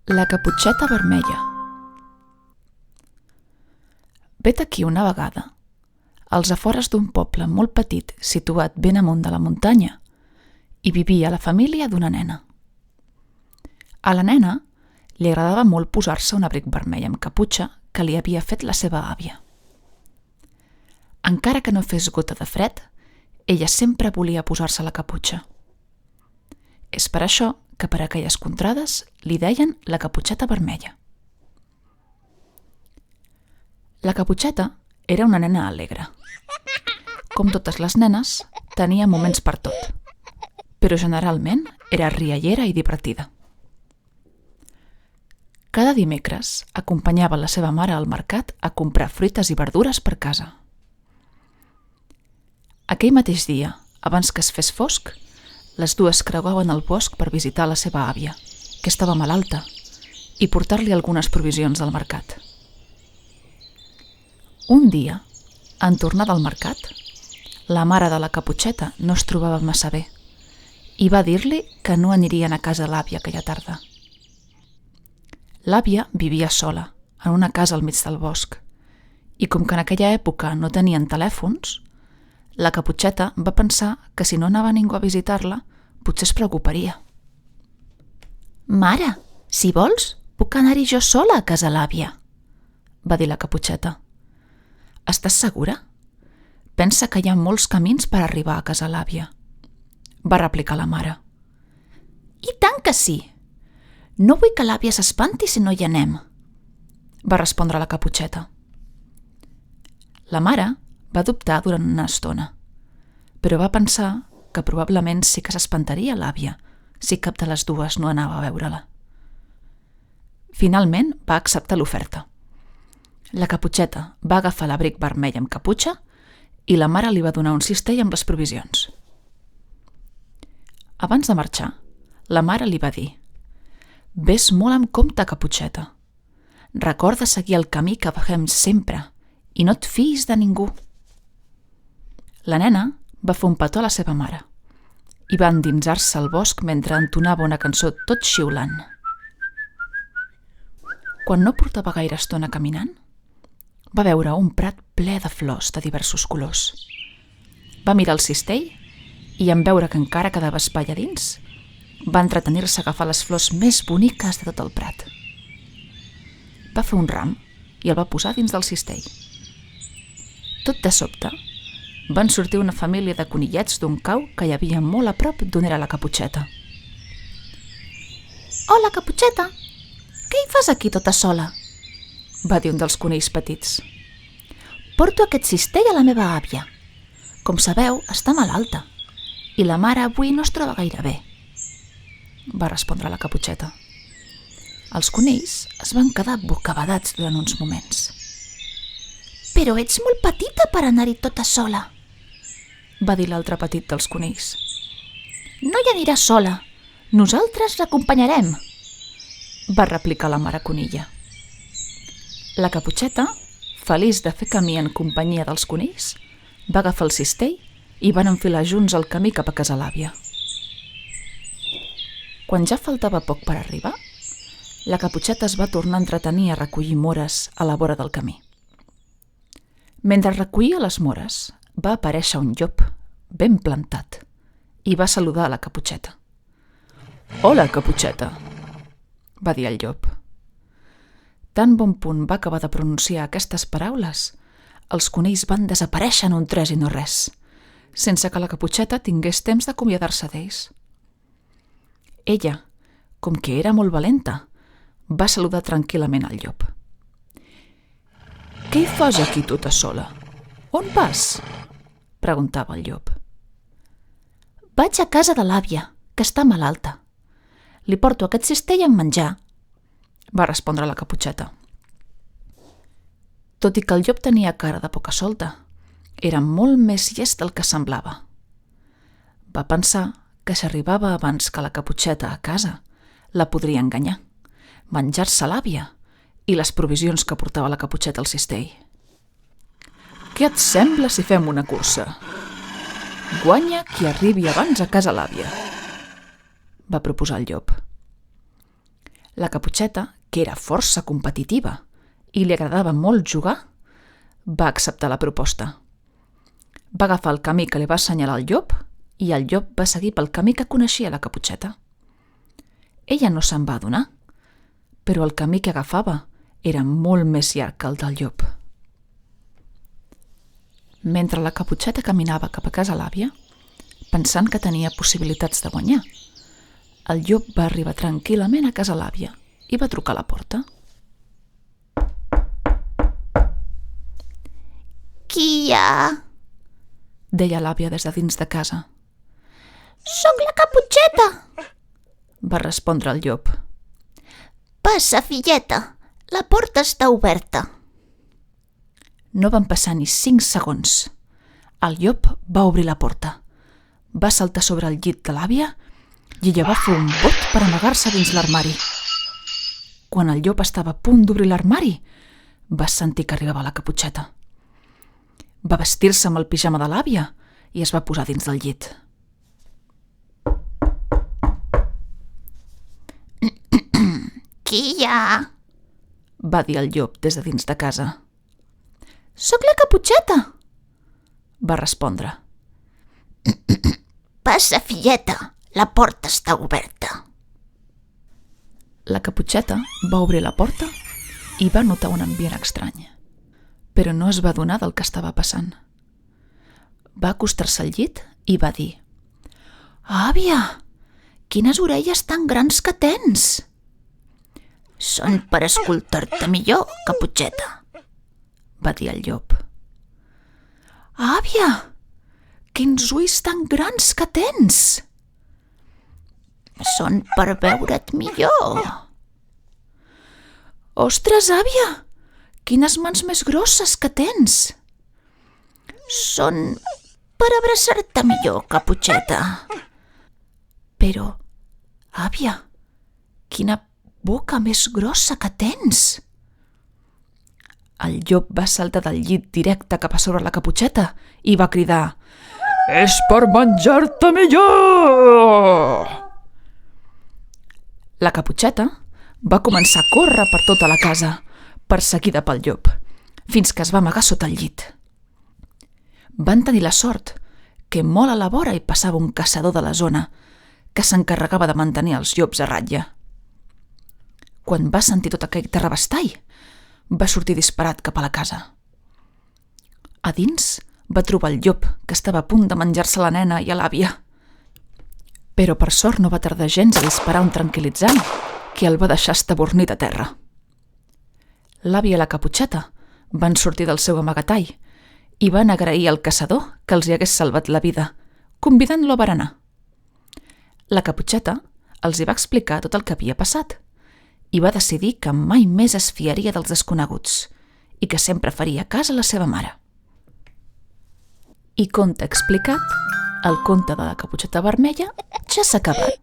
La caputxeta vermella. Vet aquí una vegada, als afores d'un poble molt petit situat ben amunt de la muntanya, hi vivia la família d'una nena. A la nena li agradava molt posar-se un abric vermell amb caputxa que li havia fet la seva àvia. Encara que no fes gota de fred, ella sempre volia posar-se la caputxa. És per això que per aquelles contrades li deien la caputxeta vermella. La caputxeta era una nena alegre. Com totes les nenes, tenia moments per tot, però generalment era riallera i divertida. Cada dimecres acompanyava la seva mare al mercat a comprar fruites i verdures per casa. Aquell mateix dia, abans que es fes fosc, les dues creuaven el bosc per visitar la seva àvia, que estava malalta, i portar-li algunes provisions del mercat. Un dia, en tornar del mercat, la mare de la caputxeta no es trobava massa bé i va dir-li que no anirien a casa l'àvia aquella tarda. L'àvia vivia sola, en una casa al mig del bosc, i com que en aquella època no tenien telèfons, la caputxeta va pensar que si no anava ningú a visitar-la, potser es preocuparia. «Mare, si vols, puc anar-hi jo sola a casa l'àvia», va dir la caputxeta. «Estàs segura? Pensa que hi ha molts camins per arribar a casa l'àvia», va replicar la mare. «I tant que sí! No vull que l'àvia s'espanti si no hi anem», va respondre la caputxeta. La mare va dubtar durant una estona, però va pensar que probablement sí que s'espantaria l'àvia si cap de les dues no anava a veure-la. Finalment va acceptar l'oferta. La caputxeta va agafar l'abric vermell amb caputxa i la mare li va donar un cistell amb les provisions. Abans de marxar, la mare li va dir: «Ves molt amb compte, caputxeta. Recorda seguir el camí que fem sempre i no et fiïs de ningú». La nena va fer un petó a la seva mare i va endinsar-se al bosc mentre entonava una cançó tot xiulant. Quan no portava gaire estona caminant, va veure un prat ple de flors de diversos colors. Va mirar el cistell i, en veure que encara quedava espai a dins, va entretenir-se a agafar les flors més boniques de tot el prat. Va fer un ram i el va posar dins del cistell. Tot de sobte, van sortir una família de conillets d'un cau que hi havia molt a prop d'on era la caputxeta. «Hola, caputxeta! Què hi fas aquí tota sola?», va dir un dels conills petits. «Porto aquest cistell a la meva àvia. Com sabeu, està malalta i la mare avui no es troba gaire bé», va respondre la caputxeta. Els conills es van quedar bocabadats durant uns moments. «Però ets molt petita per anar-hi tota sola», va dir l'altre petit dels conills. «No hi aniràs sola, nosaltres l'acompanyarem», va replicar la mare conilla. La caputxeta, feliç de fer camí en companyia dels conills, va agafar el cistell i van enfilar junts el camí cap a casa l'àvia. Quan ja faltava poc per arribar, la caputxeta es va tornar a entretenir a recollir mores a la vora del camí. Mentre recollia les mores, va aparèixer un llop ben plantat i va saludar a la caputxeta. «Hola, caputxeta», va dir el llop. Tan bon punt va acabar de pronunciar aquestes paraules, els conills van desaparèixer en un tres i no res, sense que la caputxeta tingués temps d'acomiadar-se d'ells. Ella, com que era molt valenta, va saludar tranquil·lament al llop. «Què hi fas aquí tota sola? On vas?», preguntava el llop. «Vaig a casa de l'àvia, que està malalta. Li porto aquest cistell amb menjar», va respondre la caputxeta. Tot i que el llop tenia cara de poca solta, era molt més llest del que semblava. Va pensar que si arribava abans que la caputxeta a casa, la podria enganyar, menjar-se l'àvia i les provisions que portava la caputxeta al cistell. «Què et sembla si fem una cursa? Guanya qui arribi abans a casa l'àvia», va proposar el llop. La Caputxeta, que era força competitiva i li agradava molt jugar, va acceptar la proposta. Va agafar el camí que li va assenyalar el llop i el llop va seguir pel camí que coneixia la Caputxeta. Ella no se'n va adonar, però el camí que agafava era molt més llarg que el del llop. Mentre la Caputxeta caminava cap a casa l'àvia, pensant que tenia possibilitats de guanyar, el llop va arribar tranquil·lament a casa l'àvia i va trucar a la porta. Qui hi ha? Deia l'àvia des de dins de casa. Soc la Caputxeta. Va respondre el llop. Passa, filleta, la porta està oberta. No van passar ni 5 segons. El llop va obrir la porta, va saltar sobre el llit de l'àvia i ella va fer un bot per amagar-se dins l'armari. Quan el llop estava a punt d'obrir l'armari, va sentir que arribava la Caputxeta. Va vestir-se amb el pijama de l'àvia i es va posar dins del llit. Qui hi ha? Va dir el llop des de dins de casa. Soc la Caputxeta, va respondre. Passa, filleta, la porta està oberta. La Caputxeta va obrir la porta i va notar un ambient estrany, però no es va adonar del que estava passant. Va acostar-se al llit i va dir: Àvia, quines orelles tan grans que tens! Són per escoltar-te millor, Caputxeta, va dir el llop. Àvia, quins ulls tan grans que tens! Són per veure't millor. Ostres, àvia, quines mans més grosses que tens! Són per abraçar-te millor, Caputxeta. Però, àvia, quina boca més grossa que tens! El llop va saltar del llit directe cap a sobre la Caputxeta i va cridar: És per menjar-te millor! La Caputxeta va començar a córrer per tota la casa, perseguida pel llop, fins que es va amagar sota el llit. Van tenir la sort que molt a la vora hi passava un caçador de la zona que s'encarregava de mantenir els llops a ratlla. Quan va sentir tot aquell terrabastall, va sortir disparat cap a la casa. A dins va trobar el llop, que estava a punt de menjar-se la nena i a l'àvia. Però per sort no va tardar gens a disparar un tranquil·litzant que el va deixar estabornit a terra. L'àvia i la Caputxeta van sortir del seu amagatall i van agrair al caçador que els hi hagués salvat la vida, convidant-lo a berenar. La Caputxeta els hi va explicar tot el que havia passat i va decidir que mai més es fiaria dels desconeguts i que sempre faria cas a la seva mare. I conte explicat, el conte de la Caputxeta Vermella ja s'ha acabat.